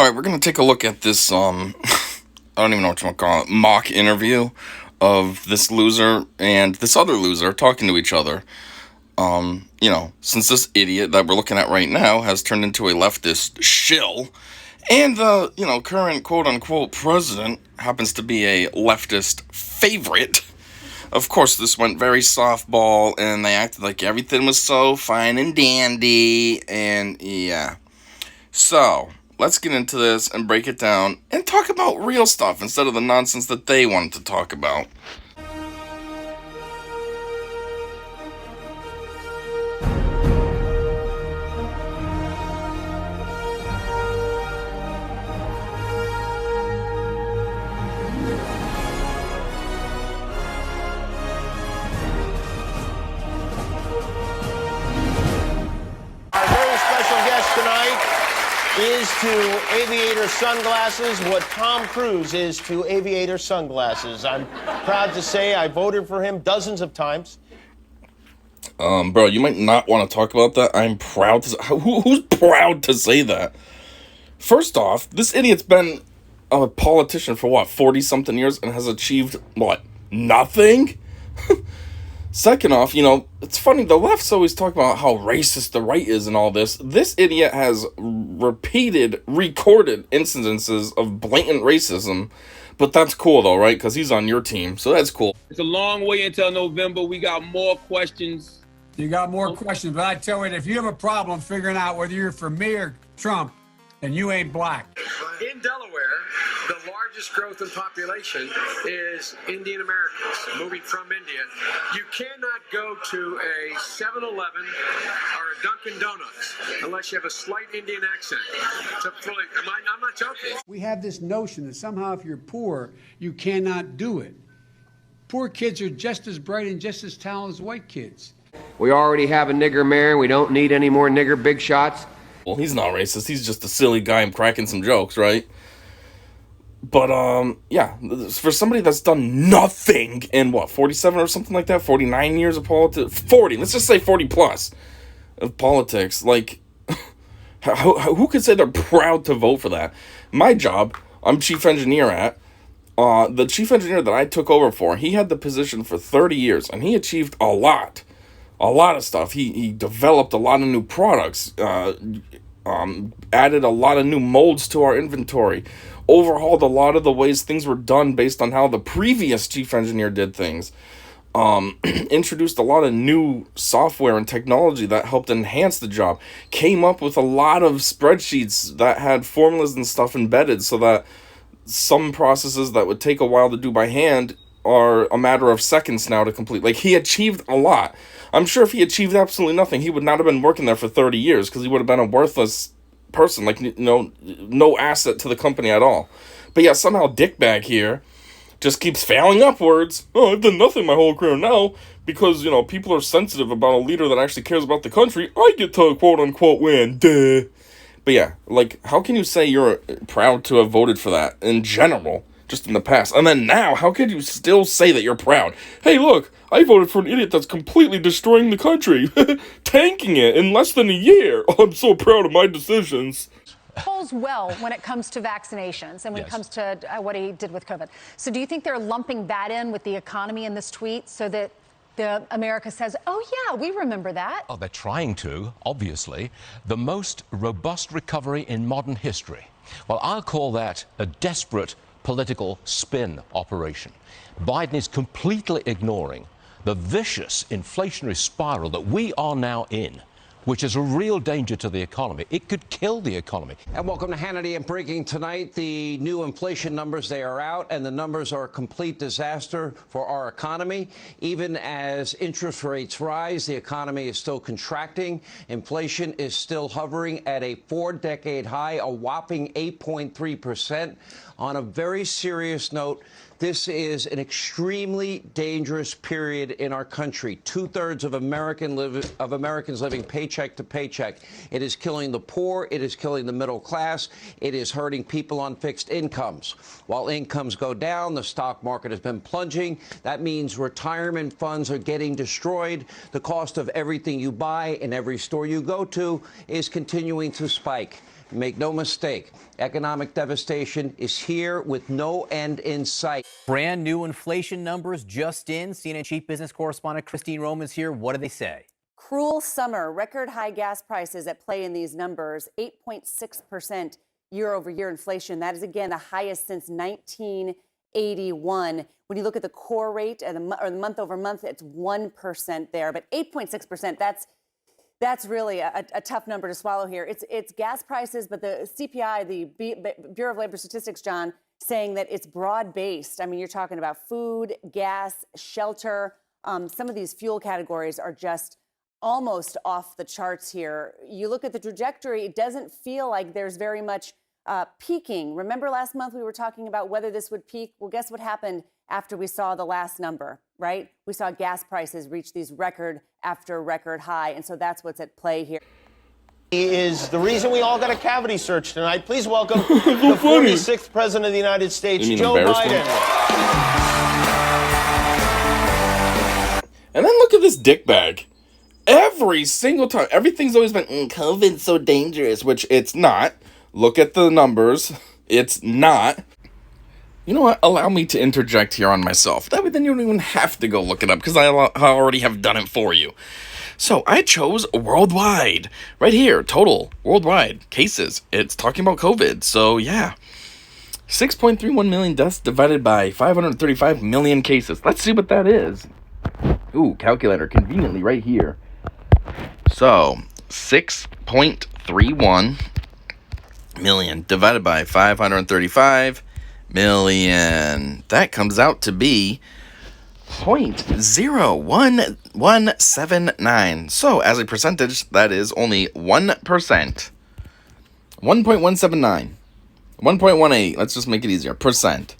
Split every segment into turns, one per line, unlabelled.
All right, we're gonna take a look at this. I don't even know what you want to call it. Mock interview of this loser and this other loser talking to each other. Since this idiot that we're looking at right now has turned into a leftist shill, and the current quote unquote president happens to be a leftist favorite. Of course, this went very softball, and they acted like everything was so fine and dandy, and yeah. So, let's get into this and break it down and talk about real stuff instead of the nonsense that they wanted to talk about.
Our very special guest tonight is to aviator sunglasses what Tom Cruise is to aviator sunglasses. I'm proud to say I voted for him dozens of times.
Bro, you might not want to talk about that. I'm proud to... Who's proud to say that? First off, this idiot's been a politician for, 40-something years and has achieved, nothing? Second off, it's funny, the left's always talk about how racist the right is and all this. This idiot has recorded instances of blatant racism, but that's cool though, right? Because he's on your team, so that's cool.
It's a long way until November. We got more questions.
You got more questions, but I tell you, if you have a problem figuring out whether you're for me or Trump, then you ain't black.
In Delaware, the largest growth in population is Indian Americans moving from India. You cannot go to a 7-Eleven or a Dunkin' Donuts unless you have a slight Indian accent. I'm not joking.
We have this notion that somehow if you're poor, you cannot do it. Poor kids are just as bright and just as talented as white kids.
We already have a nigger mayor. We don't need any more nigger big shots.
Well, he's not racist. He's just a silly guy and cracking some jokes, right? But, yeah, for somebody that's done nothing in, 47 or something like that? 49 years of politics? 40, let's just say 40 plus of politics. Like, who could say they're proud to vote for that? My job, I'm chief engineer at, the chief engineer that I took over for, he had the position for 30 years, and he achieved a lot of stuff. He developed a lot of new products, added a lot of new molds to our inventory, overhauled a lot of the ways things were done based on how the previous chief engineer did things, introduced a lot of new software and technology that helped enhance the job, came up with a lot of spreadsheets that had formulas and stuff embedded so that some processes that would take a while to do by hand are a matter of seconds now to complete. Like, he achieved a lot. I'm sure if he achieved absolutely nothing, he would not have been working there for 30 years because he would have been a worthless person, no asset to the company at all. But yeah, somehow Dickbag here just keeps failing upwards. Oh, I've done nothing my whole career now because, people are sensitive about a leader that actually cares about the country. I get to quote-unquote win. Duh. But yeah, how can you say you're proud to have voted for that in general? Just in the past. And then now, how could you still say that you're proud? Hey, look, I voted for an idiot that's completely destroying the country. Tanking it in less than a year. Oh, I'm so proud of my decisions.
Polls well when it comes to vaccinations and when it comes to what he did with COVID. So do you think they're lumping that in with the economy in this tweet so that America says, oh, yeah, we remember that?
Oh, they're trying to, obviously. The most robust recovery in modern history. Well, I'll call that a desperate political spin operation. Biden is completely ignoring the vicious inflationary spiral that we are now in, which is a real danger to the economy. It could kill the economy.
And welcome to Hannity and Breaking tonight. The new inflation numbers, they are out, and the numbers are a complete disaster for our economy. Even as interest rates rise, the economy is still contracting. Inflation is still hovering at a 4-decade high, a whopping 8.3%. On a very serious note, this is an extremely dangerous period in our country. 2/3 of Americans living paycheck to paycheck. It is killing the poor. It is killing the middle class. It is hurting people on fixed incomes. While incomes go down, the stock market has been plunging. That means retirement funds are getting destroyed. The cost of everything you buy in every store you go to is continuing to spike. Make no mistake, economic devastation is here with no end in sight.
Brand new inflation numbers just in. CNN chief business correspondent Christine Roman's here. What do they say?
Cruel summer, record high gas prices at play in these numbers, 8.6% year over year inflation. That is, again, the highest since 1981. When you look at the core rate or the month over month, it's 1% there. But 8.6%, that's really a tough number to swallow here. It's gas prices, but the CPI, the Bureau of Labor Statistics, John, saying that it's broad-based. I mean, you're talking about food, gas, shelter. Some of these fuel categories are just almost off the charts here. You look at the trajectory, it doesn't feel like there's very much peaking. Remember last month we were talking about whether this would peak? Well, guess what happened after we saw the last number, right? We saw gas prices reach these record after record high, and so that's what's at play here.
He is the reason we all got a cavity search tonight. Please welcome the 46th President of the United States, Joe Biden.
And then look at this dick bag. Every single time, everything's always been, COVID's so dangerous, which it's not. Look at the numbers. It's not. You know what? Allow me to interject here on myself. That way then you don't even have to go look it up, because I already have done it for you. So I chose worldwide. Right here, total worldwide cases. It's talking about COVID. So yeah. 6.31 million deaths divided by 535 million cases. Let's see what that is. Ooh, calculator conveniently right here. So 6.31 million divided by 535 million. That comes out to be 0.01179. So as a percentage, that is only 1%. 1.179. 1.18. Let's just make it easier. Percent.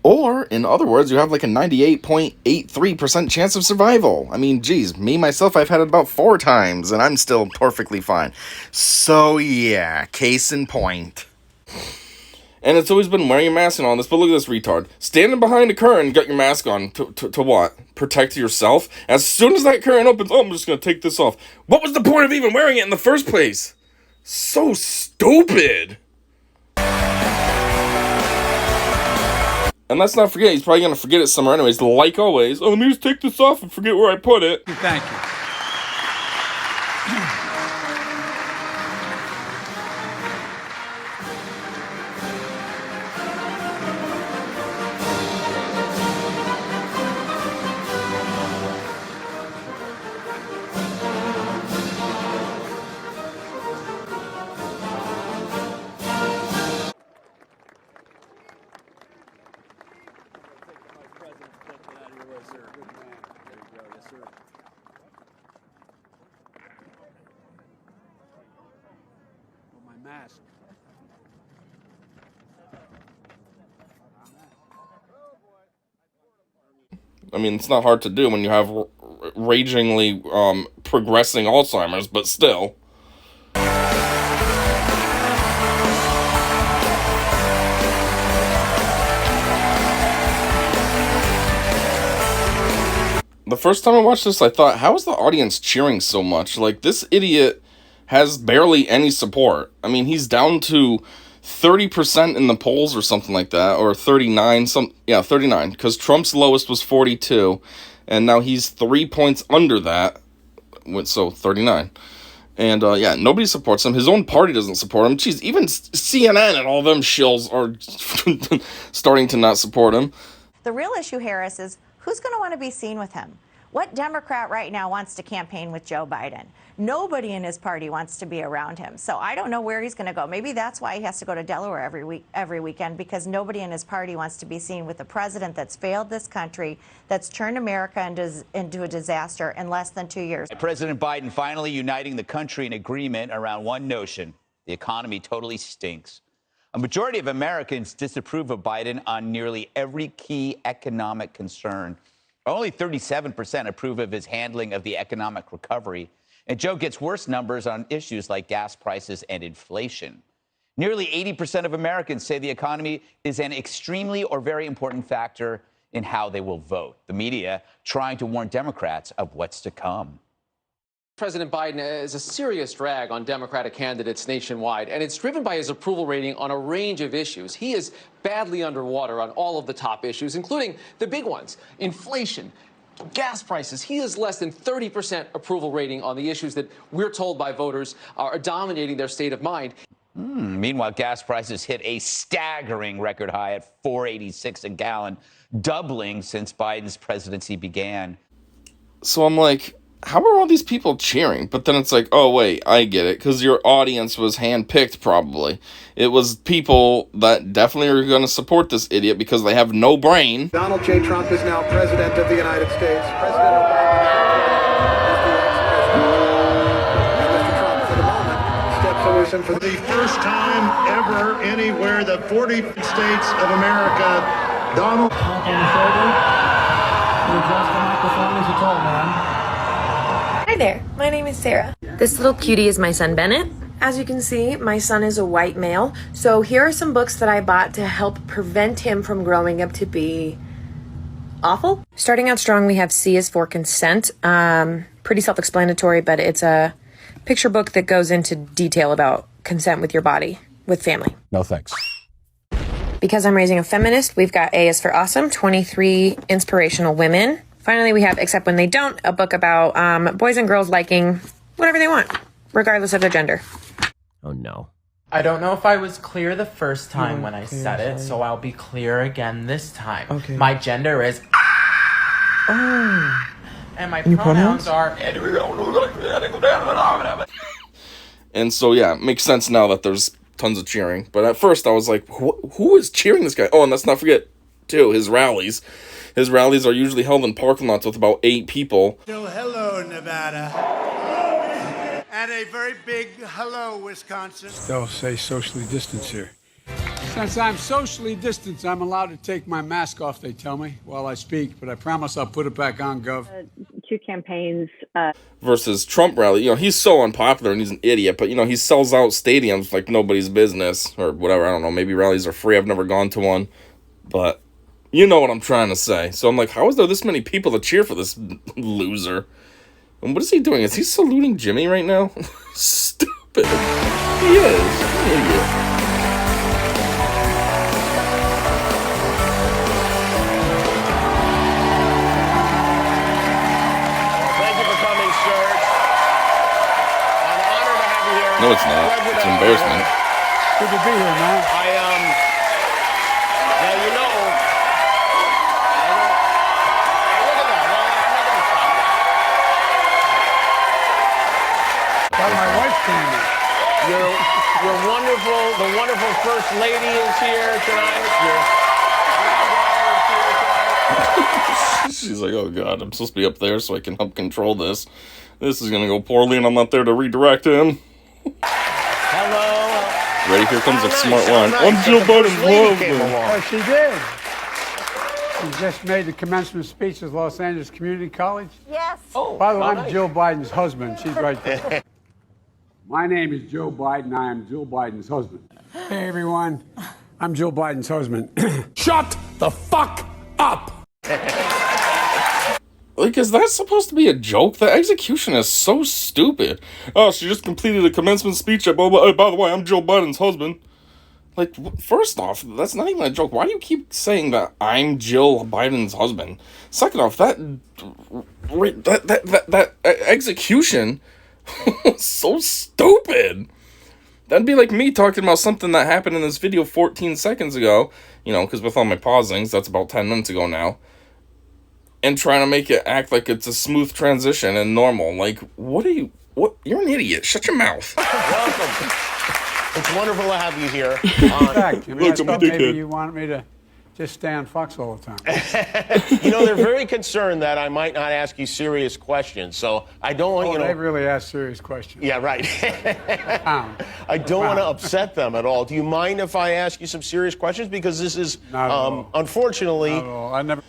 Or, in other words, you have like a 98.83% chance of survival. I mean, geez, me, myself, I've had it about 4 times, and I'm still perfectly fine. So, yeah, case in point. And it's always been wearing your mask and all this, but look at this retard. Standing behind a curtain, got your mask on. To what? Protect yourself? As soon as that curtain opens, I'm just going to take this off. What was the point of even wearing it in the first place? So stupid. And let's not forget, he's probably going to forget it somewhere anyways. Like always, let me just take this off and forget where I put it.
Thank you. Mask.
I mean, it's not hard to do when you have ragingly progressing Alzheimer's, but still. The first time I watched this, I thought, how is the audience cheering so much? Like, this idiot has barely any support. I mean, he's down to 30% in the polls or something like that, or 39, 39, because Trump's lowest was 42, and now he's 3 points under that, so 39. And, yeah, nobody supports him. His own party doesn't support him. Jeez, even CNN and all them shills are starting to not support him.
The real issue, Harris, is who's going to want to be seen with him? What Democrat right now wants to campaign with Joe Biden? Nobody in his party wants to be around him. So I don't know where he's going to go. Maybe that's why he has to go to Delaware every weekend, because nobody in his party wants to be seen with a president that's failed this country, that's turned America into a disaster in less than 2 years.
President Biden finally uniting the country in agreement around one notion: the economy totally stinks. A majority of Americans disapprove of Biden on nearly every key economic concern. Only 37% approve of his handling of the economic recovery. And Joe gets worse numbers on issues like gas prices and inflation. Nearly 80% of Americans say the economy is an extremely or very important factor in how they will vote. The media trying to warn Democrats of what's to come.
President Biden is a serious drag on Democratic candidates nationwide, and it's driven by his approval rating on a range of issues. He is badly underwater on all of the top issues, including the big ones: inflation, gas prices. He has less than 30% approval rating on the issues that we're told by voters are dominating their state of mind.
Meanwhile, gas prices hit a staggering record high at $4.86 a gallon, doubling since Biden's presidency began.
So I'm like, how are all these people cheering? But then it's like, oh, wait, I get it. Because your audience was handpicked, probably. It was people that definitely are going to support this idiot because they have no brain.
Donald J. Trump is now president of the United States. President Obama is the ex-president. And Mr. Trump, for the moment, steps away for the first time ever anywhere, the 40 states of America, Donald Trump on the shoulder. You adjust the microphone as you told, man.
Hi there, my name is Sarah. This little cutie is my son Bennett. As you can see, my son is a white male, so here are some books that I bought to help prevent him from growing up to be awful. Starting out strong, we have C is for consent. Pretty self-explanatory, but it's a picture book that goes into detail about consent with your body, with family.
No thanks.
Because I'm raising a feminist, we've got A is for awesome, 23 inspirational women. Finally, we have Except When They Don't, a book about boys and girls liking whatever they want, regardless of their gender.
Oh, no.
I don't know if I was clear the first time when I said it, so I'll be clear again this time.
Okay.
My gender is...
Oh.
And my
Your
pronouns
pronouns?
are...
And so, yeah, it makes sense now that there's tons of cheering. But at first, I was like, who is cheering this guy? Oh, and let's not forget, too, his rallies. His rallies are usually held in parking lots with about 8 people.
So hello, Nevada. And a very big hello, Wisconsin.
They'll say socially distance here. Since I'm socially distanced, I'm allowed to take my mask off, they tell me, while I speak, but I promise I'll put it back on, Gov.
2 campaigns.
Versus Trump rally. You know, he's so unpopular and he's an idiot, but, you know, he sells out stadiums like nobody's business or whatever. I don't know. Maybe rallies are free. I've never gone to one, but you know what I'm trying to say. So I'm like, how is there this many people to cheer for this loser? And what is he doing? Is he saluting Jimmy right now? Stupid. He is. An idiot.
Thank you for coming, sir. An honor to have you here.
No, it's not. It's an embarrassment.
Good to be here, man.
Now, you know,
Got my wife came in.
Your wonderful, the wonderful First Lady is here tonight.
She's like, oh God, I'm supposed to be up there so I can help control this. This is going to go poorly and I'm not there to redirect him.
Hello.
Ready? Here comes a smart line. I'm Jill Biden's husband.
Oh, she did. She just made the commencement speech at Los Angeles Community College.
Yes.
Oh, by the way, I'm Jill Biden's husband. She's right there. My name is Joe Biden. I am Jill Biden's husband. Hey, everyone. I'm Jill Biden's husband. Shut the fuck up!
Like, is that supposed to be a joke? The execution is so stupid. Oh, she just completed a commencement speech at blah, blah. Oh, by the way, I'm Jill Biden's husband. Like, first off, that's not even a joke. Why do you keep saying that I'm Jill Biden's husband? Second off, that execution was so stupid. That'd be like me talking about something that happened in this video 14 seconds ago, you know, because with all my pausings, that's about 10 minutes ago now, and trying to make it act like it's a smooth transition and normal. Like, what? You're an idiot. Shut your mouth.
Welcome. It's wonderful to have you here.
I thought maybe you wanted me to just stay on Fox all the time.
You know, they're very concerned that I might not ask you serious questions, so I don't want
they really ask serious questions.
Yeah, right. I don't want to upset them at all. Do you mind if I ask you some serious questions? Because this is, unfortunately...
Not at all. I never...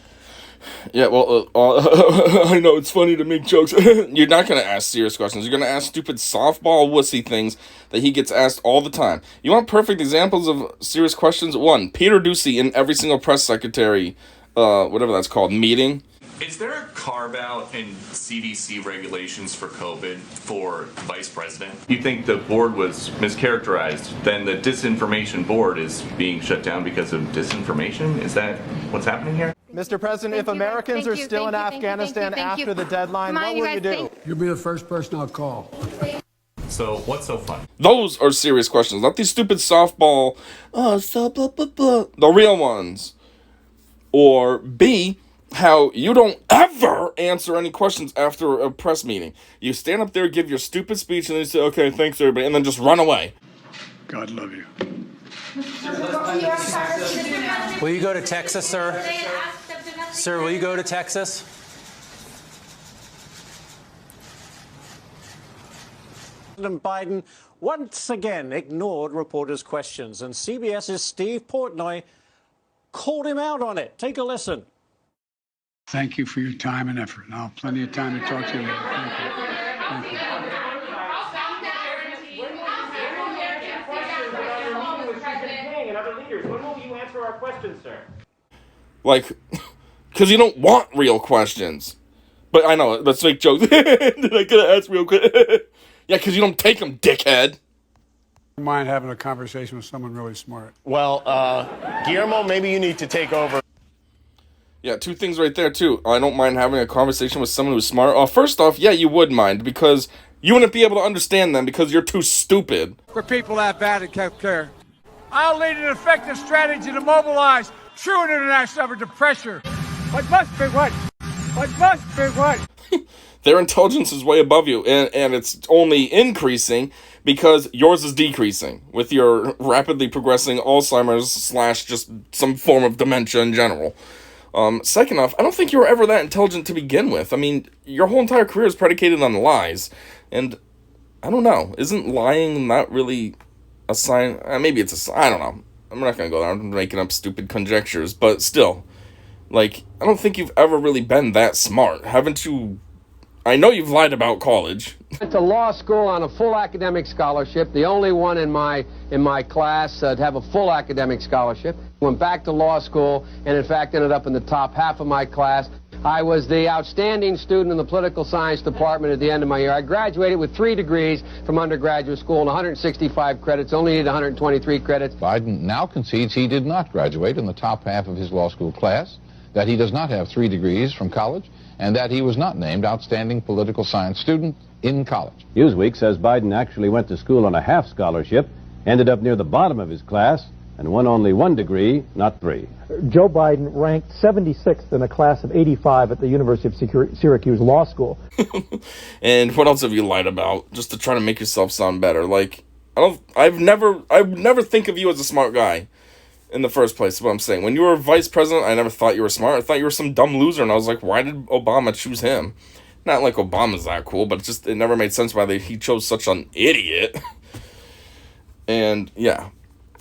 Yeah, well, I know it's funny to make jokes. You're not going to ask serious questions. You're going to ask stupid softball wussy things that he gets asked all the time. You want perfect examples of serious questions? 1, Peter Doocy in every single press secretary, whatever that's called, meeting.
Is there a carve-out in CDC regulations for COVID for vice president? You think the board was mischaracterized, then the disinformation board is being shut down because of disinformation? Is that what's happening here?
Mr. President, if Americans are still in Afghanistan after the deadline, what will you do?
You'll be the first person I'll call.
So what's so funny?
Those are serious questions, not these stupid softball, the real ones. Or B, how you don't ever answer any questions after a press meeting. You stand up there, give your stupid speech, and then you say, okay, thanks everybody, and then just run away.
God love you.
Will you go to Texas, sir? Sir, will you go to Texas?
President Biden once again ignored reporters' questions, and CBS's Steve Portnoy called him out on it. Take a listen.
Thank you for your time and effort. I'll have plenty of time to talk to you later. Thank you. Thank you.
When will you answer our questions, sir?
Like, because you don't want real questions. But I know, let's make jokes. Did I get to ask real quick? Yeah, because you don't take them, dickhead.
I don't mind having a conversation with someone really smart.
Well, Guillermo, maybe you need to take over.
Yeah, two things right there, too. I don't mind having a conversation with someone who's smart. First off, yeah, you would mind, because you wouldn't be able to understand them because you're too stupid.
For people that bad in healthcare, I'll lead an effective strategy to mobilize true international effort to pressure. What must be what? What must be what?
Their intelligence is way above you, and it's only increasing because yours is decreasing with your rapidly progressing Alzheimer's / just some form of dementia in general. Second off, I don't think you were ever that intelligent to begin with. I mean, your whole entire career is predicated on lies, and I don't know, isn't lying not really a sign? Maybe it's a sign, I don't know. I'm not gonna go there, I'm making up stupid conjectures, but still, like, I don't think you've ever really been that smart. Haven't you? I know you've lied about college.
Went to law school on a full academic scholarship, the only one in my class to have a full academic scholarship. Went back to law school and, in fact, ended up in the top half of my class. I was the outstanding student in the political science department at the end of my year. I graduated with 3 degrees from undergraduate school and 165 credits, only needed 123 credits.
Biden now concedes he did not graduate in the top half of his law school class, that he does not have 3 degrees from college, and that he was not named outstanding political science student in college.
Newsweek says Biden actually went to school on a half scholarship, ended up near the bottom of his class, and won only 1 degree, not 3.
Joe Biden ranked 76th in a class of 85 at the University of Syracuse Law School.
And what else have you lied about just to try to make yourself sound better? Like, I would never think of you as a smart guy in the first place, is what I'm saying. When you were vice president, I never thought you were smart. I thought you were some dumb loser, and I was like, why did Obama choose him? Not like Obama's that cool, but it never made sense why he chose such an idiot. And, yeah.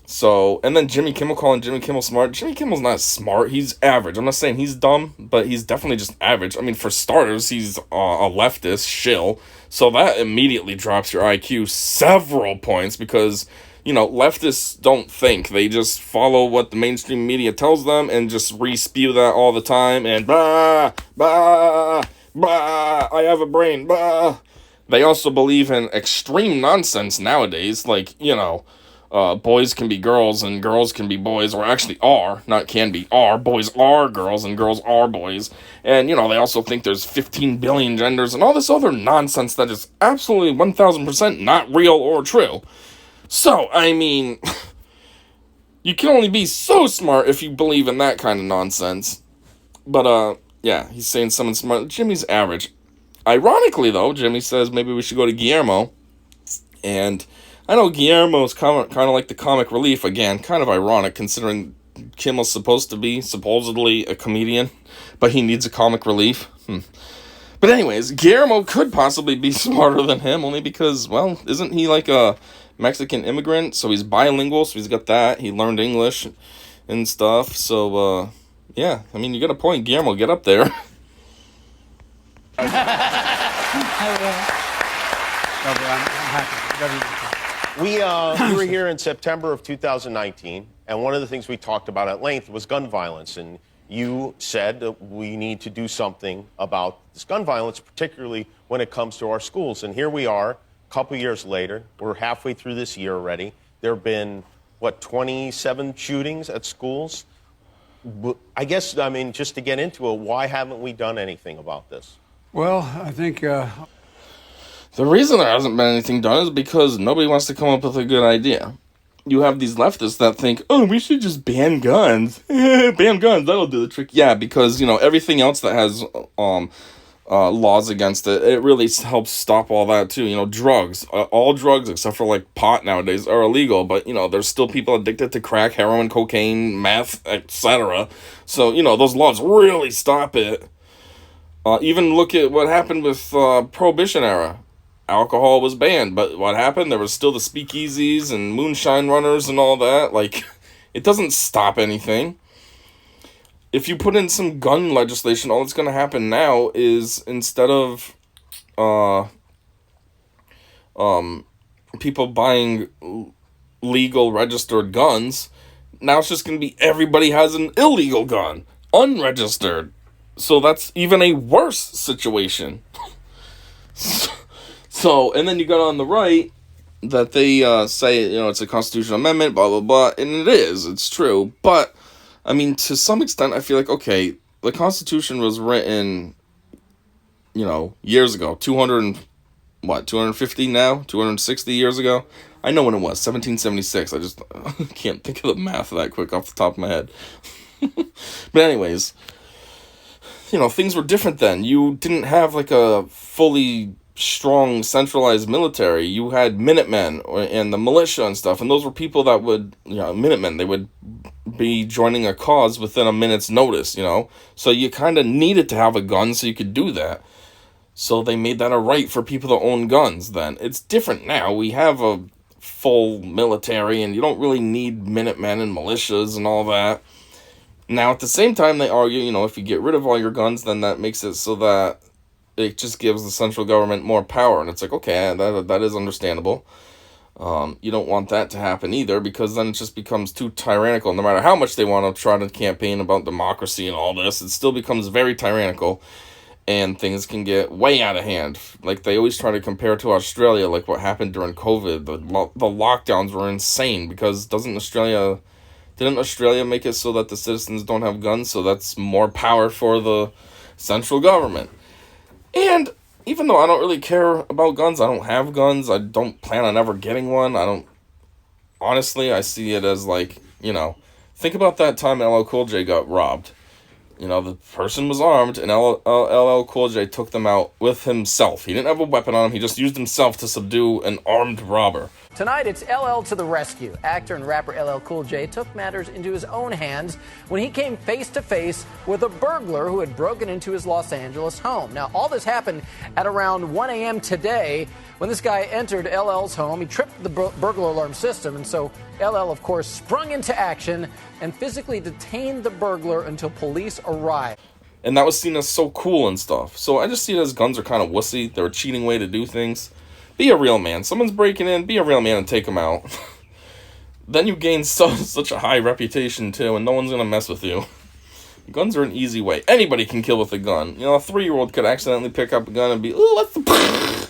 So, and then Jimmy Kimmel calling Jimmy Kimmel smart. Jimmy Kimmel's not smart. He's average. I'm not saying he's dumb, but he's definitely just average. I mean, for starters, he's a leftist shill. So that immediately drops your IQ several points because, you know, leftists don't think. They just follow what the mainstream media tells them and just re-spew that all the time. And blah, blah, blah, I have a brain, blah. They also believe in extreme nonsense nowadays. Like, you know, boys can be girls and girls can be boys, or actually are, not can be, are. Boys are girls and girls are boys. And, you know, they also think there's 15 billion genders and all this other nonsense that is absolutely 1,000% not real or true. So, I mean, you can only be so smart if you believe in that kind of nonsense. But, yeah, he's saying someone's smart. Jimmy's average. Ironically, though, Jimmy says maybe we should go to Guillermo. And I know Guillermo's kind of like the comic relief. Again, kind of ironic considering Kimmel's supposed to be supposedly a comedian, but he needs a comic relief. But anyways, Guillermo could possibly be smarter than him, only because, well, isn't he like a Mexican immigrant? So he's bilingual, so he's got that. He learned English and stuff. So, yeah, I mean, you got a point, Guillermo. Get up there.
I'm happy.
We were here in September of 2019, and one of the things we talked about at length was gun violence. And you said that we need to do something about this gun violence, particularly when it comes to our schools. And here we are, a couple years later. We're halfway through this year already. There have been, 27 shootings at schools? I guess, just to get into it, why haven't we done anything about this?
Well, I think
the reason there hasn't been anything done is because nobody wants to come up with a good idea. You have these leftists that think, oh, we should just ban guns. Ban guns, that'll do the trick. Yeah, because, everything else that has laws against it, it really helps stop all that too. Drugs. All drugs, except for like pot nowadays, are illegal. But, there's still people addicted to crack, heroin, cocaine, meth, etc. So, those laws really stop it. Even look at what happened with Prohibition era. Alcohol was banned, but what happened? There was still the speakeasies and moonshine runners and all that. Like, it doesn't stop anything. If you put in some gun legislation, all that's going to happen now is instead of people buying legal registered guns, now it's just going to be everybody has an illegal gun, unregistered. So that's even a worse situation. So, and then you got on the right that they say, it's a constitutional amendment, blah, blah, blah. And it is. It's true. But, to some extent, I feel like, okay, the Constitution was written, years ago. 250 now? 260 years ago? I know when it was. 1776. I just can't think of the math that quick off the top of my head. But anyways, things were different then. You didn't have, like, a fully strong centralized military. You had Minutemen and the militia and stuff, and those were people that would, Minutemen, they would be joining a cause within a minute's notice, so you kind of needed to have a gun so you could do that. So they made that a right for people to own guns then. It's different now. We have a full military, and you don't really need Minutemen and militias and all that. Now, at the same time, they argue, if you get rid of all your guns, then that makes it so that it just gives the central government more power. And it's like, okay, that is understandable. You don't want that to happen either, because then it just becomes too tyrannical. No matter how much they want to try to campaign about democracy and all this, it still becomes very tyrannical, and things can get way out of hand. Like, they always try to compare to Australia, like what happened during COVID. The lockdowns were insane, because didn't Australia make it so that the citizens don't have guns? So that's more power for the central government. And even though I don't really care about guns, I don't have guns, I don't plan on ever getting one, honestly, I see it as like, think about that time LL Cool J got robbed. The person was armed, and LL Cool J took them out with himself. He didn't have a weapon on him, he just used himself to subdue an armed robber.
Tonight, it's LL to the rescue. Actor and rapper LL Cool J took matters into his own hands when he came face-to-face with a burglar who had broken into his Los Angeles home. Now, all this happened at around 1 a.m. today when this guy entered LL's home. He tripped the burglar alarm system, and so LL, of course, sprung into action and physically detained the burglar until police arrived.
And that was seen as so cool and stuff. So I just see it as guns are kind of wussy. They're a cheating way to do things. Be a real man. Someone's breaking in, be a real man and take them out. Then you gain such a high reputation too, and no one's going to mess with you. Guns are an easy way. Anybody can kill with a gun. A 3-year-old could accidentally pick up a gun and be, ooh, what's the...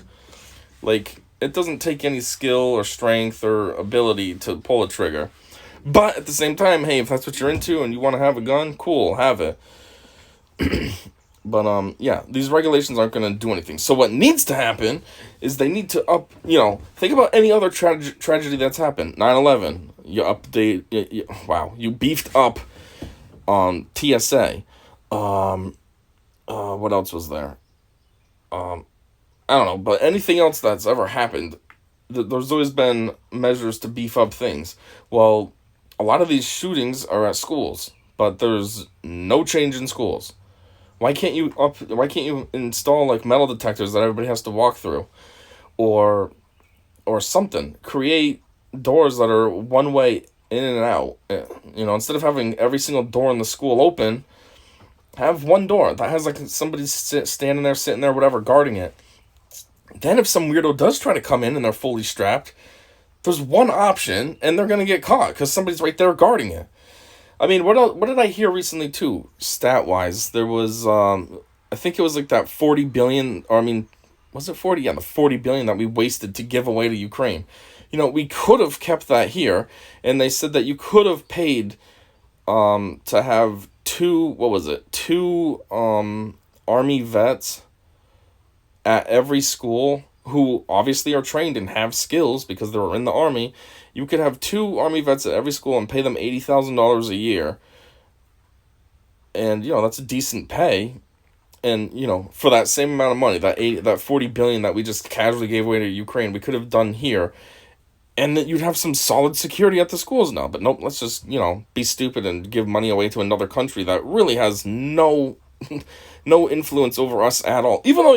Like, it doesn't take any skill or strength or ability to pull a trigger. But at the same time, hey, if that's what you're into and you want to have a gun, cool, have it. But, yeah, these regulations aren't going to do anything. So what needs to happen is they need to think about any other tragedy that's happened. 9/11, you update, you beefed up TSA. What else was there? I don't know, but anything else that's ever happened, there's always been measures to beef up things. Well, a lot of these shootings are at schools, but there's no change in schools. Why can't you install like metal detectors that everybody has to walk through, or something? Create doors that are one way in and out. Instead of having every single door in the school open, have one door that has like somebody sitting there, whatever, guarding it. Then if some weirdo does try to come in and they're fully strapped, there's one option and they're gonna get caught because somebody's right there guarding it. I mean, what did I hear recently too? Stat wise, there was I think it was like that 40 billion, or I mean, was it 40? Yeah, the 40 billion that we wasted to give away to Ukraine. You know, we could have kept that here, and they said that you could have paid to have two army vets at every school who obviously are trained and have skills because they're in the army. You could have 2 army vets at every school and pay them $80,000 a year. And, you know, that's a decent pay. And, you know, for that same amount of money, that 40 billion that we just casually gave away to Ukraine, we could have done here. And that you'd have some solid security at the schools now. But nope, let's just, you know, be stupid and give money away to another country that really has no no influence over us at all. Even though,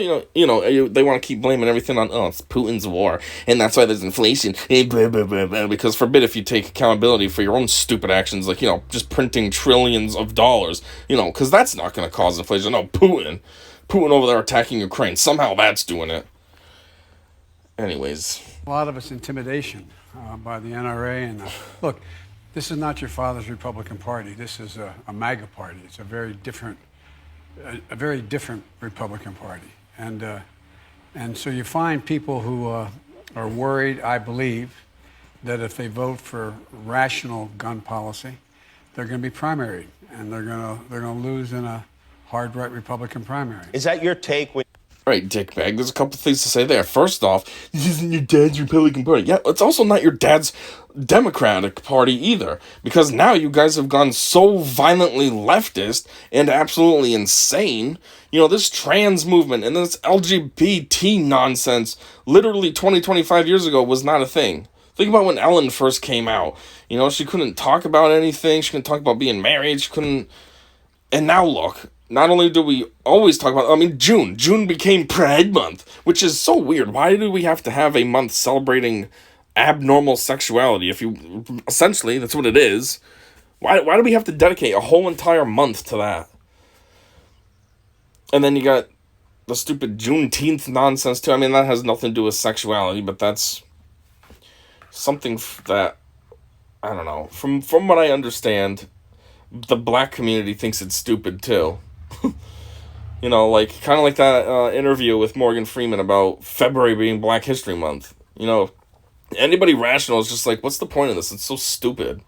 they want to keep blaming everything on, it's Putin's war, and that's why there's inflation, because forbid if you take accountability for your own stupid actions, like, just printing trillions of dollars, because that's not going to cause inflation. No, Putin over there attacking Ukraine, somehow that's doing it. Anyways.
A lot of it's intimidation by the NRA. And look, this is not your father's Republican Party. This is a MAGA party. It's a very different Republican Party. And so you find people who are worried, I believe, that if they vote for rational gun policy, they're going to be primaried, and they're going to lose in a hard right Republican primary.
Is that your take?
All right, dickbag, there's a couple things to say there. First off, this isn't your dad's Republican Party. Yeah, it's also not your dad's Democratic Party either, because now you guys have gone so violently leftist and absolutely insane. This trans movement and this LGBT nonsense literally 25 years ago was not a thing. Think about when Ellen first came out. She couldn't talk about anything. She couldn't talk about being married. She couldn't... And now look... Not only do we always talk about, June became Pride Month, which is so weird. Why do we have to have a month celebrating abnormal sexuality? Essentially, that's what it is. Why do we have to dedicate a whole entire month to that? And then you got the stupid Juneteenth nonsense too. That has nothing to do with sexuality, but that's something that, I don't know. From what I understand, the black community thinks it's stupid too. Kind of like that interview with Morgan Freeman about February being Black History Month. Anybody rational is just like, what's the point of this? It's so stupid.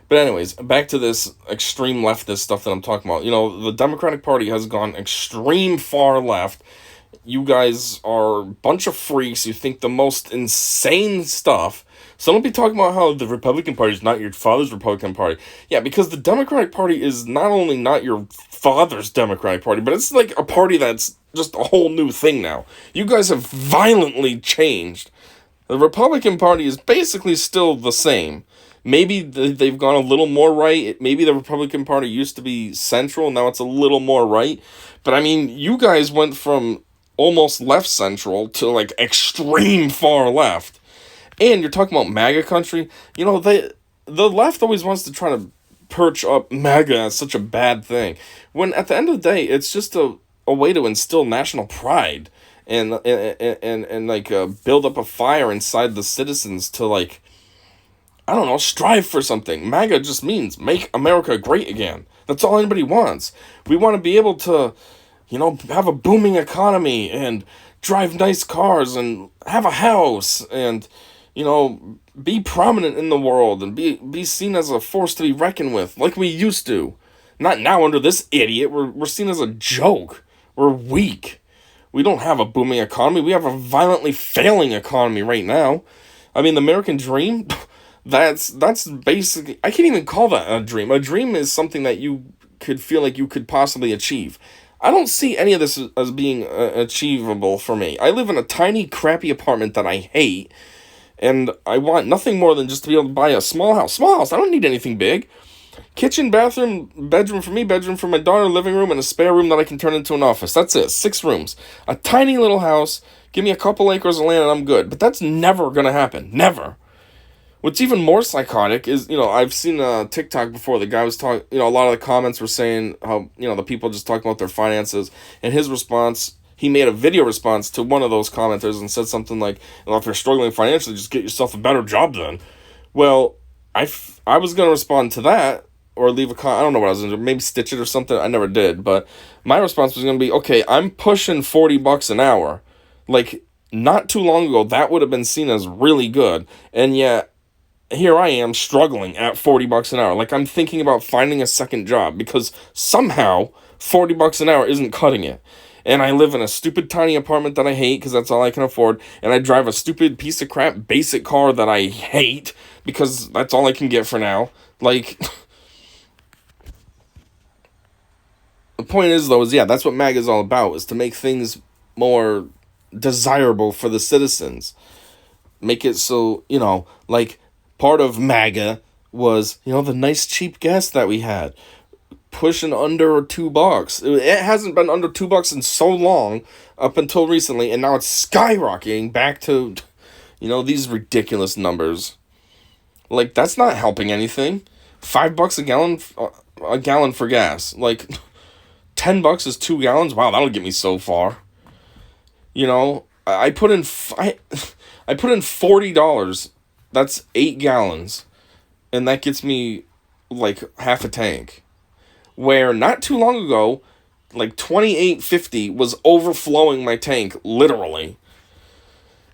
But anyways, back to this extreme leftist stuff that I'm talking about. The Democratic Party has gone extreme far left. You guys are a bunch of freaks. You think the most insane stuff. So don't be talking about how the Republican Party is not your father's Republican Party. Yeah, because the Democratic Party is not only not your father's Democratic Party, but it's like a party that's just a whole new thing now. You guys have violently changed. The Republican Party is basically still the same. Maybe they've gone a little more right. Maybe the Republican Party used to be central, now it's a little more right. But you guys went from almost left central to like extreme far left. And you're talking about MAGA country. The left always wants to try to perch up MAGA as such a bad thing, when at the end of the day, it's just a way to instill national pride and build up a fire inside the citizens to strive for something. MAGA just means make America great again. That's all anybody wants. We want to be able to, have a booming economy and drive nice cars and have a house and, be prominent in the world and be seen as a force to be reckoned with, like we used to. Not now under this idiot. We're seen as a joke. We're weak. We don't have a booming economy. We have a violently failing economy right now. The American dream, that's basically... I can't even call that a dream. A dream is something that you could feel like you could possibly achieve. I don't see any of this as being achievable for me. I live in a tiny, crappy apartment that I hate, and I want nothing more than just to be able to buy a small house. Small house, I don't need anything big. Kitchen, bathroom, bedroom for me, bedroom for my daughter, living room, and a spare room that I can turn into an office. That's it, 6 rooms. A tiny little house, give me a couple acres of land and I'm good. But that's never gonna happen, never. What's even more psychotic is, I've seen TikTok before, the guy was talking, a lot of the comments were saying how, the people just talking about their finances, and his response, he made a video response to one of those commenters and said something like, if you're struggling financially, just get yourself a better job then. Well, I was going to respond to that, or leave a comment. I don't know what I was going to do. Maybe stitch it or something. I never did. But my response was going to be, okay, I'm pushing $40 an hour. Like, not too long ago, that would have been seen as really good. And yet, here I am struggling at $40 an hour. Like, I'm thinking about finding a second job because somehow $40 an hour isn't cutting it. And I live in a stupid tiny apartment that I hate because that's all I can afford. And I drive a stupid piece of crap basic car that I hate because that's all I can get for now. Like, the point is, though, is yeah, that's what MAGA is all about, is to make things more desirable for the citizens. Make it so, you know, like, part of MAGA was, you know, the nice cheap gas that we had. Pushing under $2. It hasn't been under $2 in so long, up until recently, and now it's skyrocketing back to, you know, these ridiculous numbers. Like, that's not helping anything. $5 a gallon for gas. Like, $10 is 2 gallons. Wow, that'll get me so far. You know, I put in $40. That's 8 gallons, and that gets me like half a tank. Where not too long ago, like $28.50 was overflowing my tank, literally.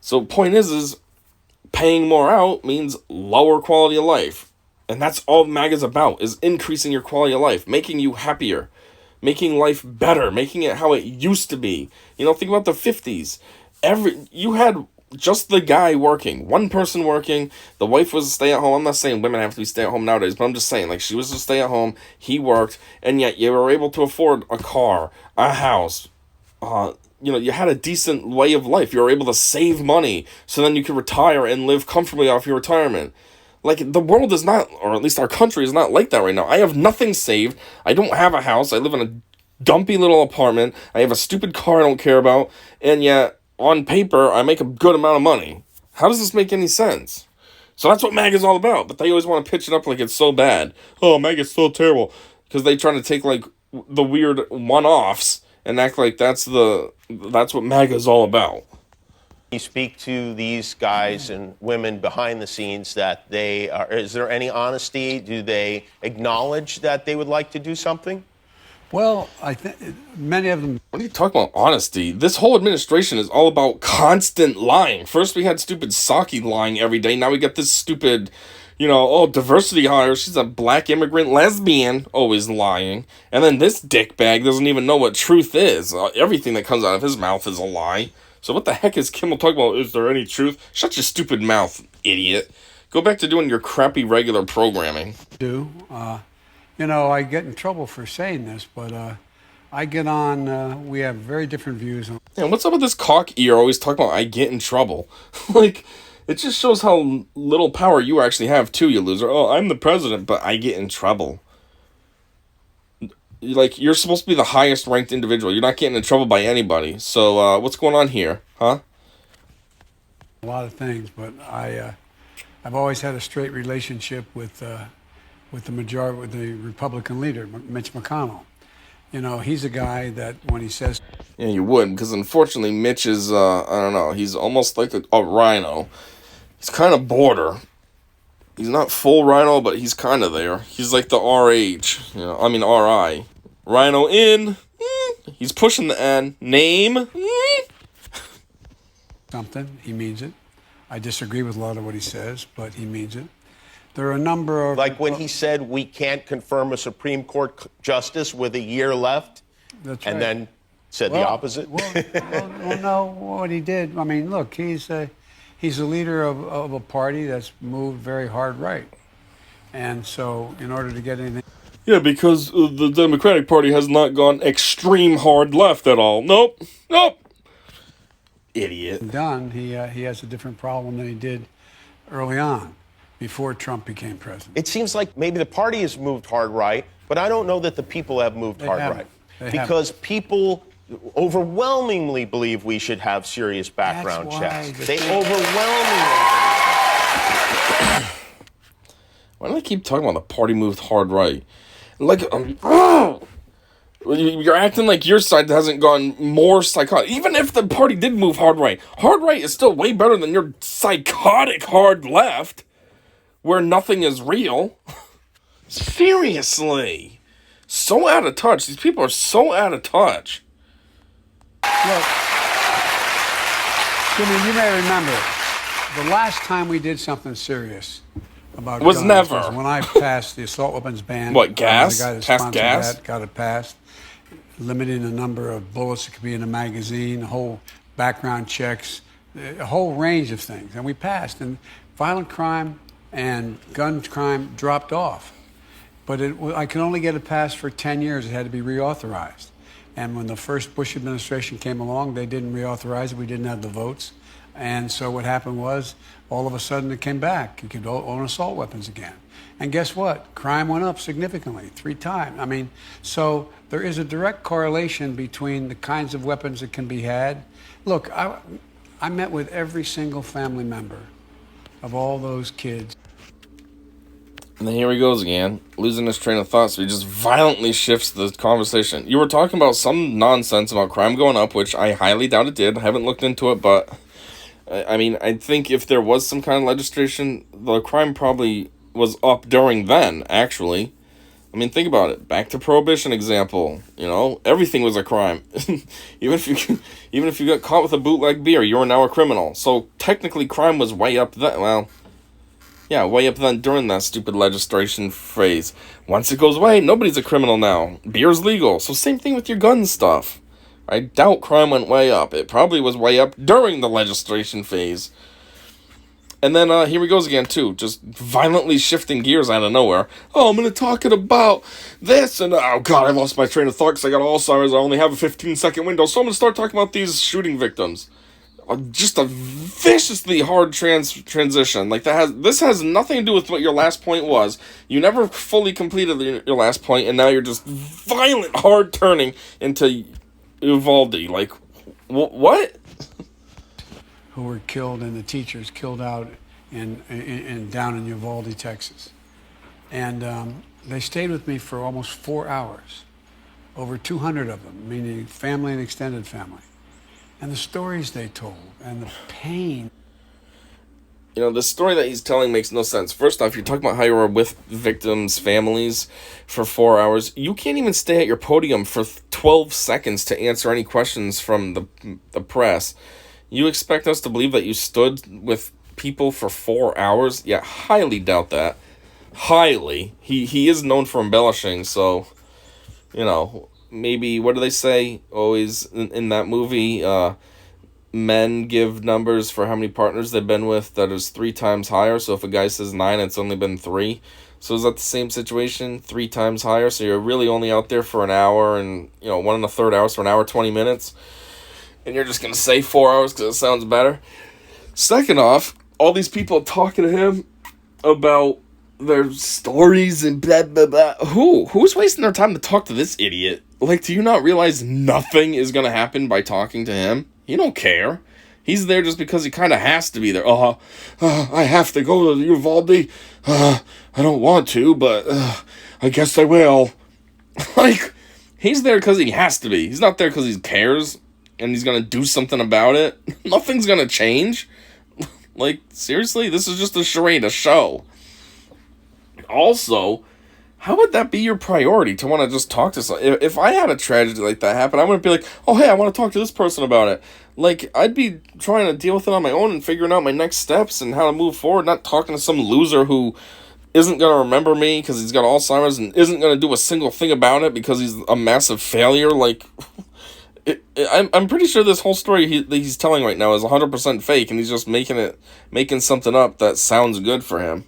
So point is paying more out means lower quality of life. And that's all MAGA's about, is increasing your quality of life, making you happier, making life better, making it how it used to be. You know, think about the 50s. You had just the guy working, one person working, the wife was a stay-at-home. I'm not saying women have to be stay-at-home nowadays, but I'm just saying, like, she was a stay-at-home, he worked, and yet you were able to afford a car, a house, you know, you had a decent way of life. You were able to save money, so then you could retire and live comfortably off your retirement. Like, the world is not, or at least our country is not like that right now. I have nothing saved. I don't have a house. I live in a dumpy little apartment. I have a stupid car I don't care about, and yet on paper, I make a good amount of money. How does this make any sense? So that's what MAGA's all about, but they always want to pitch it up like it's so bad. Oh, MAGA's so terrible. Because they try to take, like, the weird one-offs and act like that's what MAGA's all about.
You speak to these guys and women behind the scenes that is there any honesty? Do they acknowledge that they would like to do something?
Well, I think many of them.
What are you talking about, honesty? This whole administration is all about constant lying. First we had stupid Psaki lying every day. Now we got this stupid, you know, diversity hire. She's a black immigrant lesbian, always lying. And then this dickbag doesn't even know what truth is. Everything that comes out of his mouth is a lie. So what the heck is Kimmel talking about? Is there any truth? Shut your stupid mouth, idiot. Go back to doing your crappy regular programming.
You know, I get in trouble for saying this, but I get on, we have very different views on.
Yeah, what's up with this cock ear always talking about I get in trouble? Like, it just shows how little power you actually have too, you loser. Oh, I'm the president, but I get in trouble. Like, you're supposed to be the highest ranked individual. You're not getting in trouble by anybody. So, what's going on here, huh?
A lot of things, but I've always had a straight relationship with the Republican leader, Mitch McConnell. You know, he's a guy that when he says...
Yeah, you would, because unfortunately Mitch is, I don't know, he's almost like a rhino. He's kind of border. He's not full rhino, but he's kind of there. He's like the RH, you know, I mean RI. Rhino in, he's pushing the N. Name,
something, he means it. I disagree with a lot of what he says, but he means it. There are a number of...
Like when he said we can't confirm a Supreme Court justice with a year left?
That's right.
And then said the opposite?
Well, no, what he did, I mean, look, he's a leader of a party that's moved very hard right. And so in order to get anything...
Yeah, because the Democratic Party has not gone extreme hard left at all. Nope. Idiot.
Done, he has a different problem than he did early on, before Trump became president.
It seems like maybe the party has moved hard right, but I don't know that the people have moved hard right. Because people overwhelmingly believe we should have serious background checks. They overwhelmingly believe.
Why do they keep talking about the party moved hard right? Like, you're acting like your side hasn't gone more psychotic. Even if the party did move hard right is still way better than your psychotic hard left, where nothing is real. Seriously. So out of touch. These people are so out of touch.
Look, Jimmy, you may remember the last time we did something serious about
was
guns
never
was when I passed the assault weapons ban.
What, gas?
I was the guy that
Passed
sponsored
gas?
that, got it passed, limiting the number of bullets that could be in a magazine, a whole background checks, a whole range of things, and we passed. And violent crime and gun crime dropped off, but I could only get it passed for 10 years. It had to be reauthorized. And when the first Bush administration came along, they didn't reauthorize it. We didn't have the votes. And so what happened was, all of a sudden it came back. You could own assault weapons again. And guess what? Crime went up significantly, 3 times. I mean, so there is a direct correlation between the kinds of weapons that can be had. Look, I met with every single family member of all those kids.
And then here he goes again, losing his train of thought, so he just violently shifts the conversation. You were talking about some nonsense about crime going up, which I highly doubt it did. I haven't looked into it, but I mean, I think if there was some kind of legislation, the crime probably was up during then, actually. I mean, think about it. Back to Prohibition example, you know, everything was a crime. even if you got caught with a bootleg beer, you are now a criminal. So technically crime was way up then. Well, yeah, way up then during that stupid legislation phase. Once it goes away, nobody's a criminal now. Beer's legal. So same thing with your gun stuff. I doubt crime went way up. It probably was way up during the legislation phase. And then here he goes again, too. Just violently shifting gears out of nowhere. Oh, I'm going to talk about this. And, oh, God, I lost my train of thought because I got Alzheimer's. I only have a 15-second window. So I'm going to start talking about these shooting victims. Just a viciously hard transition. Like, this has nothing to do with what your last point was. You never fully completed your last point, and now you're just violent, hard turning into Uvalde. Like, what?
Who were killed, and the teachers killed out down in Uvalde, Texas. And they stayed with me for almost 4 hours, over 200 of them, meaning family and extended family. And the stories they told, and the pain.
You know, the story that he's telling makes no sense. First off, you're talking about how you were with victims' families for 4 hours. You can't even stay at your podium for 12 seconds to answer any questions from the press. You expect us to believe that you stood with people for 4 hours? Yeah, highly doubt that. Highly. He is known for embellishing, so, you know, maybe, what do they say always in that movie? Men give numbers for how many partners they've been with that is 3 times higher. So if a guy says 9, it's only been 3. So is that the same situation? 3 times higher? So you're really only out there for an hour and, 1 1/3 hours for an hour, 20 minutes. And you're just going to say 4 hours because it sounds better. Second off, all these people talking to him about their stories and blah, blah, blah. Who's wasting their time to talk to this idiot? Like, do you not realize nothing is going to happen by talking to him? He don't care. He's there just because he kind of has to be there. I have to go to Uvalde. I don't want to, but I guess I will. Like, he's there because he has to be. He's not there because he cares and he's going to do something about it. Nothing's going to change. Like, seriously? This is just a charade, a show. Also, how would that be your priority to want to just talk to someone? If I had a tragedy like that happen, I wouldn't be like, oh, hey, I want to talk to this person about it. Like, I'd be trying to deal with it on my own and figuring out my next steps and how to move forward, not talking to some loser who isn't going to remember me because he's got Alzheimer's and isn't going to do a single thing about it because he's a massive failure. Like, I'm pretty sure this whole story that he's telling right now is 100% fake, and he's just making something up that sounds good for him.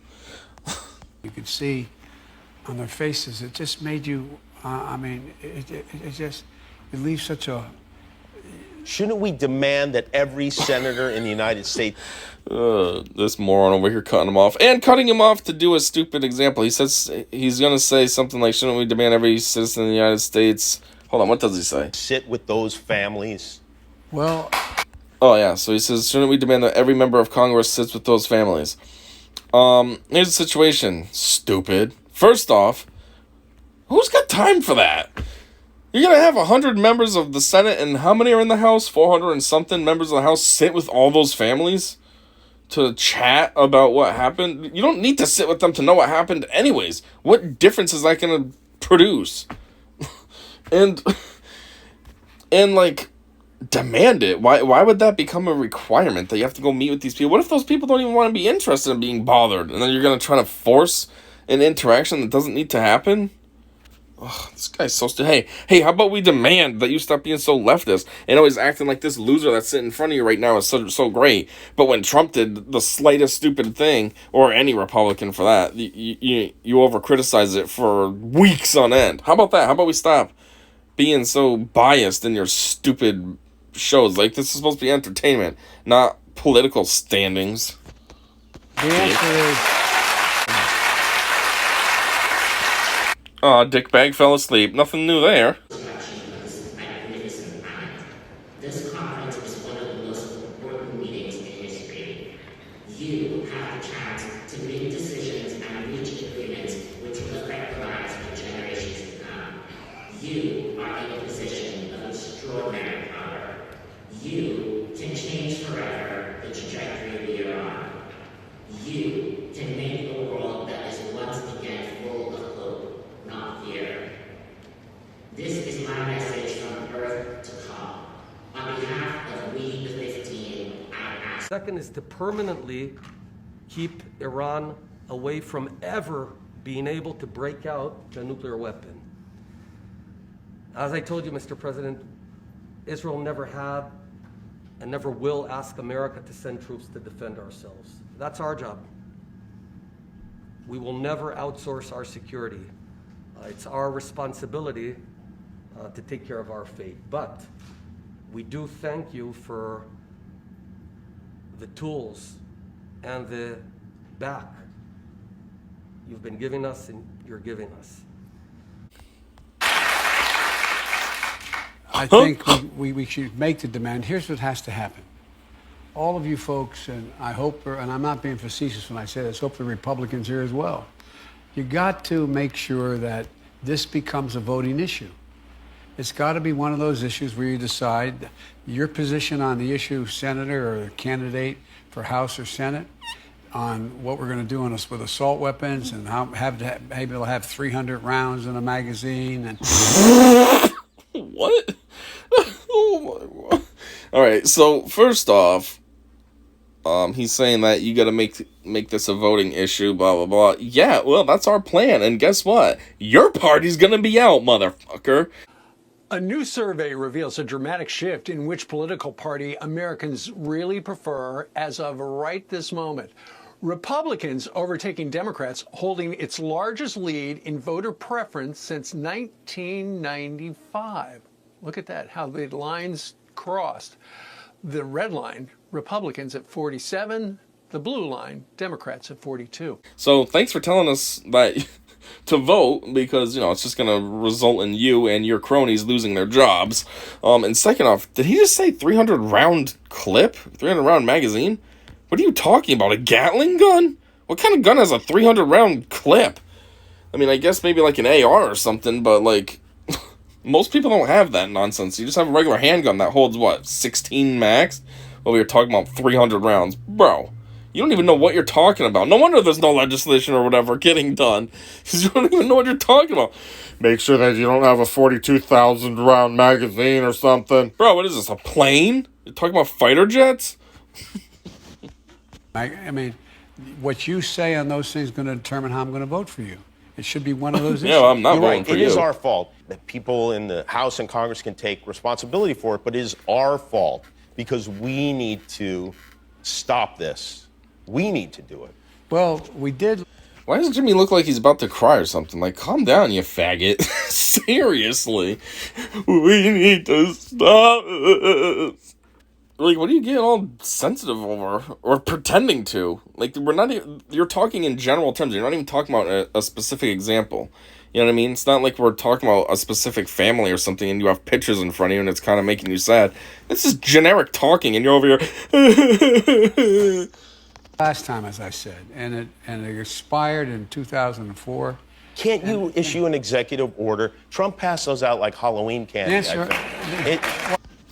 You could see on their faces, it just made you, it leaves such a...
Shouldn't we demand that every senator in the United States...
This moron over here cutting him off. And cutting him off to do a stupid example. He says he's going to say something like, shouldn't we demand every citizen in the United States... Hold on, what does he say?
Sit with those families.
Well...
Oh, yeah, so he says, shouldn't we demand that every member of Congress sits with those families? Here's the situation, stupid. First off, who's got time for that? You're going to have 100 members of the Senate, and how many are in the House? 400 and something members of the House sit with all those families? to chat about what happened. You don't need to sit with them to know what happened anyways. What difference is that going to produce? and like, demand it. Why would that become a requirement that you have to go meet with these people? What if those people don't even want to be interested in being bothered, and then you're going to try to force an interaction that doesn't need to happen? Ugh, this guy's so stupid. Hey, how about we demand that you stop being so leftist and always acting like this loser that's sitting in front of you right now is so great. But when Trump did the slightest stupid thing, or any Republican for that, you over-criticize it for weeks on end. How about that? How about we stop being so biased in your stupid shows? Like, this is supposed to be entertainment, not political standings.
The answer is...
Aw, dickbag fell asleep. Nothing new there.
This conference is one of the most important meetings in history. You have the chance to make decisions and reach agreements which will affect the lives of generations to come. You are in a position of extraordinary power. You can change forever the trajectory we are on. You can make a world that is once again full of hope, not fear. This is my message from Earth to come. On behalf of We the 15, I ask.
Second is to permanently keep Iran away from ever being able to break out a nuclear weapon. As I told you, Mr. President, Israel never had and never will ask America to send troops to defend ourselves. That's our job. We will never outsource our security. It's our responsibility to take care of our fate. But we do thank you for the tools and the back you've been giving us and you're giving us.
I think we should make the demand. Here's what has to happen. All of you folks, and I hope, and I'm not being facetious when I say this, hope the Republicans here as well. You got to make sure that this becomes a voting issue. It's got to be one of those issues where you decide your position on the issue, senator or candidate for House or Senate, on what we're going to do on us with assault weapons and how able to have 300 rounds in a magazine and.
What? Oh my God. All right. So first off, he's saying that you got to make this a voting issue. Blah blah blah. Yeah. Well, that's our plan. And guess what? Your party's gonna be out, motherfucker.
A new survey reveals a dramatic shift in which political party Americans really prefer as of right this moment. Republicans overtaking Democrats, holding its largest lead in voter preference since 1995. Look at that, how the lines crossed. The red line, Republicans at 47, the blue line, Democrats at 42.
So thanks for telling us that to vote, because, it's just going to result in you and your cronies losing their jobs. And second off, did he just say 300 round clip? 300 round magazine? What are you talking about? A Gatling gun? What kind of gun has a 300 round clip? I mean, I guess maybe like an AR or something, but like, most people don't have that nonsense. You just have a regular handgun that holds, what, 16 max? Well, we were talking about 300 rounds. Bro, you don't even know what you're talking about. No wonder there's no legislation or whatever getting done, because you don't even know what you're talking about. Make sure that you don't have a 42,000 round magazine or something. Bro, what is this, a plane? You're talking about fighter jets?
I mean, what you say on those things is going to determine how I'm going to vote for you. It should be one of those issues.
Yeah, I'm not
You're
voting
right.
for
It
you.
is our fault that people in the House and Congress can take responsibility for it, but it is our fault because we need to stop this. We need to do it.
Well, we did.
Why does Jimmy look like he's about to cry or something? Like, calm down, you faggot. Seriously. We need to stop this. Like, what are you getting all sensitive over? Or pretending to? Like, we're not even, you're talking in general terms. You're not even talking about a specific example. You know what I mean? It's not like we're talking about a specific family or something and you have pictures in front of you and it's kind of making you sad. This is generic talking and you're over here.
Last time, as I said, and it expired in 2004.
Can't you issue an executive order? Trump passed those out like Halloween candy.
Yes,
I think.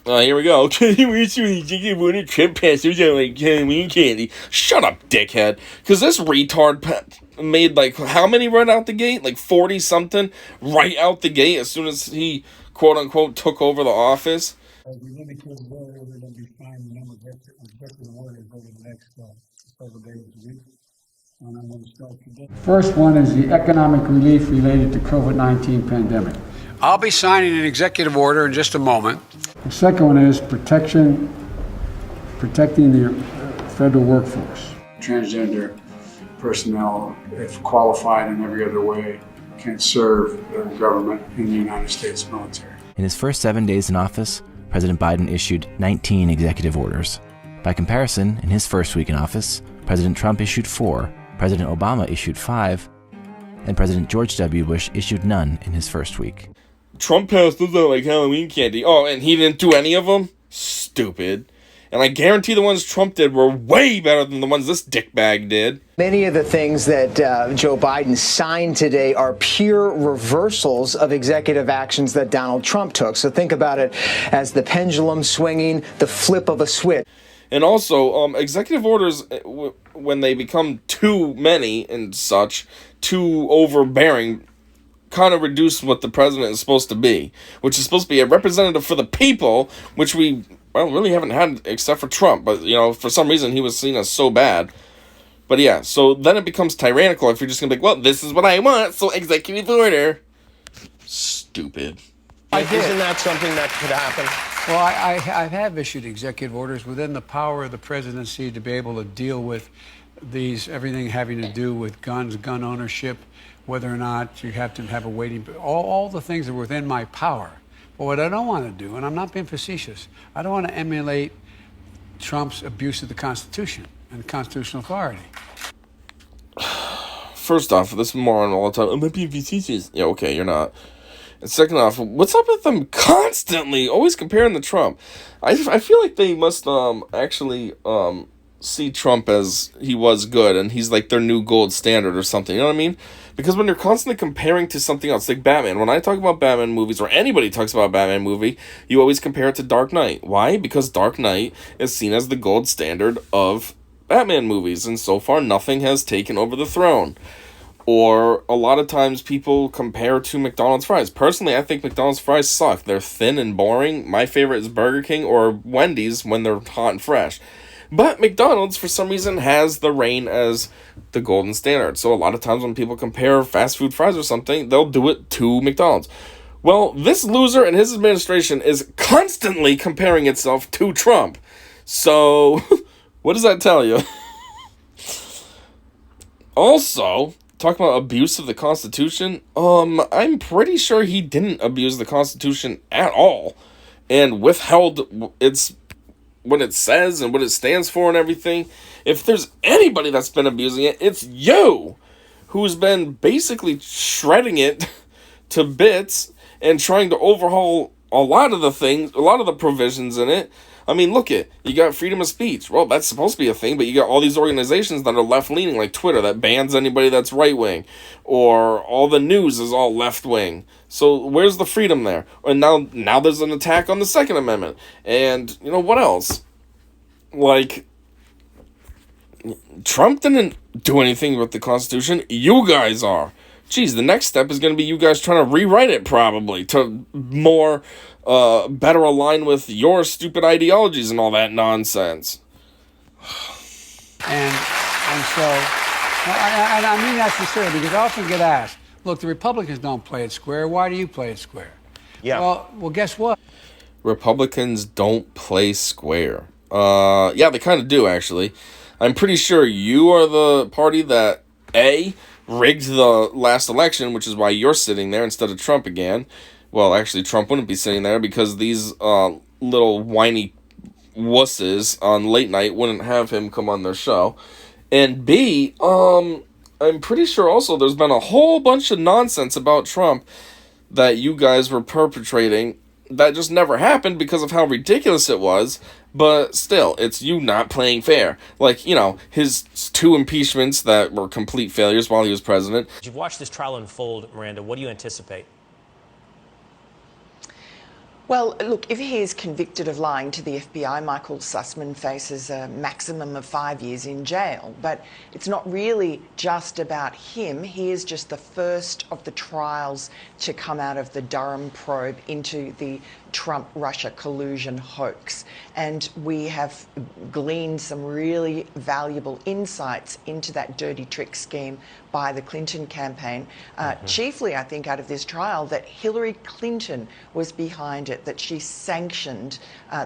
Here we go. We're thinking when a Trump passers out like Halloween candy. Shut up, dickhead. Because this retard made like how many right out the gate? Like 40 something right out the gate as soon as he quote unquote took over the office.
As we indicated earlier, we're going to be signing a number of executive orders over the next several days a week. And I'm going to start today. First one is the economic relief related to COVID-19 pandemic. I'll be signing an executive order in just a moment. The second one is protecting the federal workforce. Transgender personnel, if qualified in every other way, can serve the government in the United States military.
In his first 7 days in office, President Biden issued 19 executive orders. By comparison, in his first week in office, President Trump issued 4, President Obama issued 5, and President George W. Bush issued none in his first week.
Trump passed those out like Halloween candy. Oh, and he didn't do any of them? Stupid. And I guarantee the ones Trump did were way better than the ones this dickbag did.
Many of the things that Joe Biden signed today are pure reversals of executive actions that Donald Trump took. So think about it as the pendulum swinging, the flip of a switch.
And also, executive orders, when they become too many and such, too overbearing, kind of reduce what the president is supposed to be, which is supposed to be a representative for the people, which we, well, really haven't had except for Trump. But, you know, for some reason he was seen as so bad. But yeah, so then it becomes tyrannical if you're just going to be like, well, this is what I want, so executive order. Stupid.
Isn't that something that could happen?
Well, I have issued executive orders within the power of the presidency to be able to deal with these, everything having to do with guns, gun ownership, whether or not you have to have a waiting, all the things are within my power. But what I don't want to do, and I'm not being facetious, I don't want to emulate Trump's abuse of the Constitution and constitutional authority.
First off, this moron all the time, I'm not being facetious. Yeah, okay, you're not. And second off, what's up with them constantly always comparing to Trump? I feel like they must actually see Trump as he was good and he's like their new gold standard or something, you know what I mean? Because when you're constantly comparing to something else, like Batman, when I talk about Batman movies or anybody talks about a Batman movie, you always compare it to Dark Knight. Why? Because Dark Knight is seen as the gold standard of Batman movies, and so far nothing has taken over the throne. Or a lot of times people compare to McDonald's fries. Personally, I think McDonald's fries suck. They're thin and boring. My favorite is Burger King or Wendy's when they're hot and fresh. But McDonald's, for some reason, has the reign as the golden standard. So a lot of times when people compare fast food fries or something, they'll do it to McDonald's. Well, this loser and his administration is constantly comparing itself to Trump. So, what does that tell you? Also, talking about abuse of the Constitution, I'm pretty sure he didn't abuse the Constitution at all. And withheld its what it says and what it stands for and everything. If there's anybody that's been abusing it, it's you, who's been basically shredding it to bits and trying to overhaul a lot of the things, a lot of the provisions in it. I mean, look it. You got freedom of speech. Well, that's supposed to be a thing, but you got all these organizations that are left-leaning, like Twitter, that bans anybody that's right-wing. Or all the news is all left-wing. So where's the freedom there? And now there's an attack on the Second Amendment. And, you know, what else? Like, Trump didn't do anything with the Constitution. You guys are. Geez, the next step is going to be you guys trying to rewrite it, probably, to more, better align with your stupid ideologies and all that nonsense.
And so, I mean that sincerely, because I often get asked, look, the Republicans don't play it square. Why do you play it square?
Yeah.
Well, guess what?
Republicans don't play square. Yeah, they kind of do, actually. I'm pretty sure you are the party that, A, rigged the last election, which is why you're sitting there instead of Trump again. Well, actually, Trump wouldn't be sitting there because these little whiny wusses on late night wouldn't have him come on their show. And B, I'm pretty sure also there's been a whole bunch of nonsense about Trump that you guys were perpetrating that just never happened because of how ridiculous it was. But still, it's you not playing fair. Like, you know, his 2 impeachments that were complete failures while he was president.
You've watched this trial unfold, Miranda. What do you anticipate? Well, look, if he is convicted of lying to the FBI, Michael Sussman faces a maximum of 5 years in jail. But it's not really just about him. He is just the first of the trials to come out of the Durham probe into the Trump-Russia collusion hoax. And we have gleaned some really valuable insights into that dirty trick scheme by the Clinton campaign. Chiefly, I think, out of this trial, that Hillary Clinton was behind it, that she sanctioned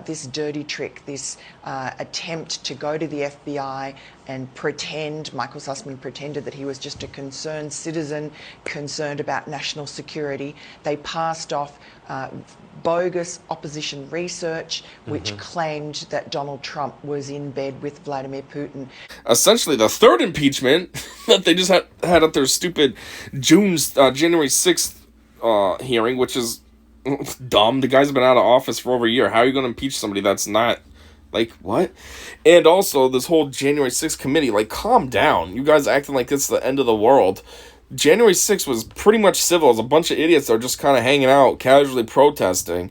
this dirty trick, this attempt to go to the FBI and pretend, Michael Sussman pretended that he was just a concerned citizen, concerned about national security. They passed off bogus opposition research, which claimed that Donald Trump was in bed with Vladimir Putin.
Essentially, the third impeachment that they just had at their stupid January 6th hearing, which is dumb. The guy's been out of office for over a year. How are you going to impeach somebody that's not, like, what? And also, this whole January 6th committee, like, calm down. You guys acting like it's the end of the world. January 6th was pretty much civil. It was a bunch of idiots that were just kind of hanging out, casually protesting.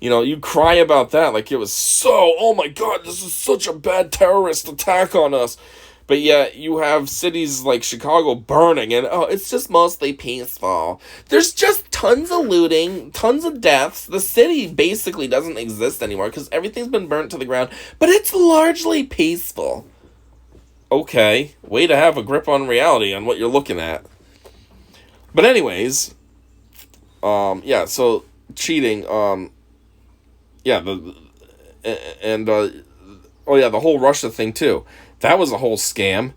You know, you cry about that like it was so, oh my God, this is such a bad terrorist attack on us. But yet you have cities like Chicago burning and, oh, it's just mostly peaceful. There's just tons of looting, tons of deaths. The city basically doesn't exist anymore because everything's been burnt to the ground. But it's largely peaceful. Okay, way to have a grip on reality on what you're looking at. But anyways, yeah, so cheating, the whole Russia thing too. That was a whole scam.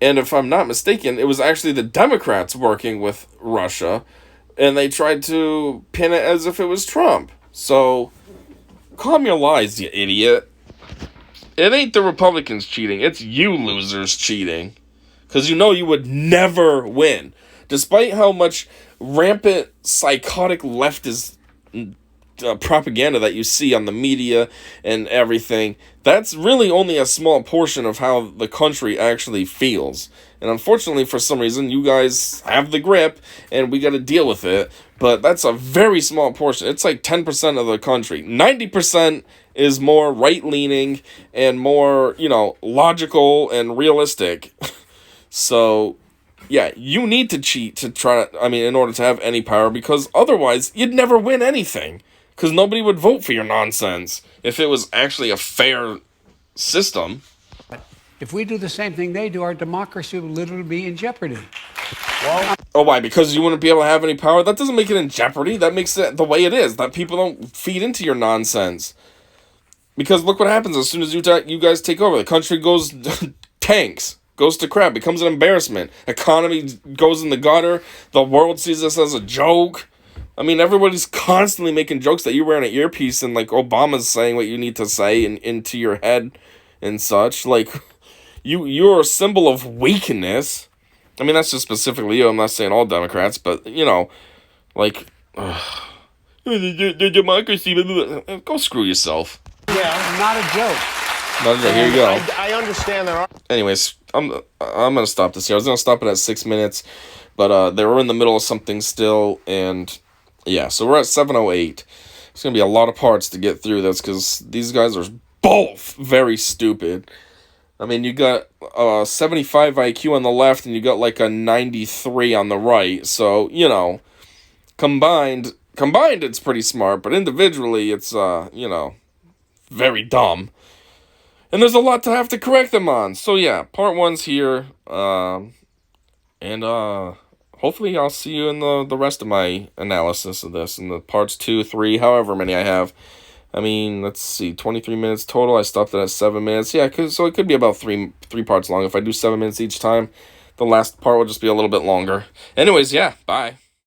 And if I'm not mistaken, it was actually the Democrats working with Russia, and they tried to pin it as if it was Trump. So, calm your lies, you idiot. It ain't the Republicans cheating, it's you losers cheating. Because you know you would never win. Despite how much rampant, psychotic leftist propaganda that you see on the media and everything, that's really only a small portion of how the country actually feels. And unfortunately, for some reason, you guys have the grip, and we got to deal with it. But that's a very small portion. It's like 10% of the country. 90% is more right-leaning and more, logical and realistic. So, yeah, you need to cheat in order to have any power, because otherwise you'd never win anything. Because nobody would vote for your nonsense if it was actually a fair system.
If we do the same thing they do, our democracy will literally be in jeopardy.
Oh, why? Because you wouldn't be able to have any power? That doesn't make it in jeopardy. That makes it the way it is, that people don't feed into your nonsense. Because look what happens as soon as you guys take over. The country goes tanks. Goes to crap, becomes an embarrassment. Economy goes in the gutter. The world sees us as a joke. I mean, everybody's constantly making jokes that you're wearing an earpiece and, like, Obama's saying what you need to say into your head and such. Like, you're a symbol of weakness. I mean, that's just specifically you. I'm not saying all Democrats, but, the democracy. Go screw yourself.
Yeah, not a joke.
Here you go.
I understand that. Anyways,
I'm gonna stop this here. I was gonna stop it at 6 minutes, but they were in the middle of something still, and yeah, so we're at 7:08. It's gonna be a lot of parts to get through this because these guys are both very stupid. I mean, you got 75 IQ on the left, and you got like a 93 on the right. So combined, it's pretty smart, but individually, it's very dumb. And there's a lot to have to correct them on. So yeah, part 1's here. And hopefully I'll see you in the rest of my analysis of this. In the parts 2, 3, however many I have. I mean, let's see, 23 minutes total. I stopped it at 7 minutes. Yeah, so it could be about three parts long. If I do 7 minutes each time, the last part will just be a little bit longer. Anyways, yeah, bye.